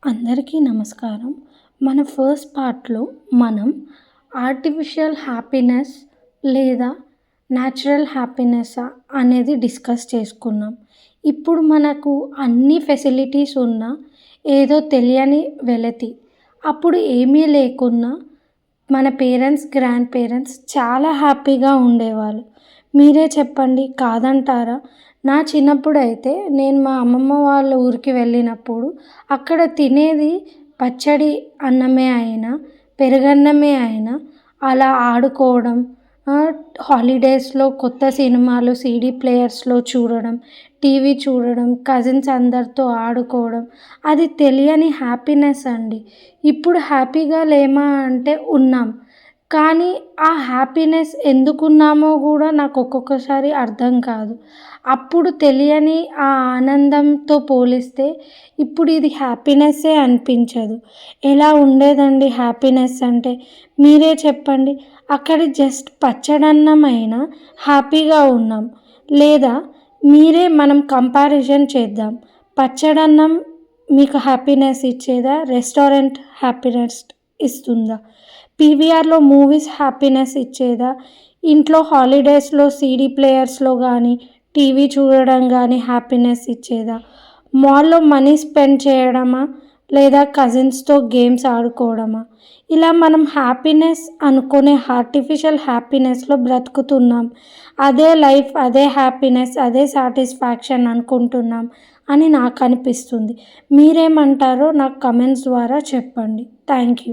అందరికీ నమస్కారం. మన ఫస్ట్ పార్ట్‌లో మనం ఆర్టిఫిషియల్ హ్యాపీనెస్ లేదా న్యాచురల్ హ్యాపీనెస్సా అనేది డిస్కస్ చేసుకున్నాం. ఇప్పుడు మనకు అన్ని ఫెసిలిటీస్ ఉన్నా ఏదో తెలియని వెలితి. అప్పుడు ఏమీ లేకున్నా మన పేరెంట్స్, గ్రాండ్ పేరెంట్స్ చాలా హ్యాపీగా ఉండేవాళ్ళు. మీరే చెప్పండి, కాదంటారా? నా చిన్నప్పుడైతే నేను మా అమ్మమ్మ వాళ్ళ ఊరికి వెళ్ళినప్పుడు అక్కడ తినేది పచ్చడి అన్నమే అయినా, పెరుగన్నమే అయినా అలా ఆడుకోవడం, హాలిడేస్‌లో కొత్త సినిమాలు సీడీ ప్లేయర్స్‌లో చూడడం, టీవీ చూడడం, కజిన్స్ అందరితో ఆడుకోవడం, అది తెలియని హ్యాపీనెస్ అండి. ఇప్పుడు హ్యాపీగా లేమా అంటే ఉన్నాం. కానీ ఆ హ్యాపీనెస్ ఎందుకున్నామో కూడా నాకు ఒక్కొక్కసారి అర్థం కాదు. అప్పుడు తెలియని ఆ ఆనందంతో పోలిస్తే ఇప్పుడు ఇది హ్యాపీనెస్సే అనిపించదు. ఎలా ఉండేదండి హ్యాపీనెస్ అంటే? మీరే చెప్పండి. అక్కడ జస్ట్ పచ్చడన్నం అయినా హ్యాపీగా ఉన్నాం. లేదా మనం కంపారిజన్ చేద్దాం. పచ్చడన్నం మీకు హ్యాపీనెస్ ఇచ్చేదా? రెస్టారెంట్ హ్యాపీనెస్ ఇస్తుందా? పీవీఆర్‌లో మూవీస్ హ్యాపీనెస్ ఇచ్చేదా? ఇంట్లో హాలిడేస్‌లో సీడీ ప్లేయర్స్‌లో కానీ, టీవీ చూడడం కానీ హ్యాపీనెస్ ఇచ్చేదా? మాల్‌లో మనీ స్పెండ్ చేయడమా? లేదా కజిన్స్‌తో గేమ్స్ ఆడుకోవడమా? ఇలా మనం హ్యాపీనెస్ అనుకునే ఆర్టిఫిషియల్ హ్యాపీనెస్‌లో బ్రతుకుతున్నాం. అదే లైఫ్, అదే హ్యాపీనెస్, అదే సాటిస్ఫాక్షన్ అనుకుంటున్నాం అని నాకు అనిపిస్తుంది. మీరేమంటారో నాకు కమెంట్స్ ద్వారా చెప్పండి. Thank you.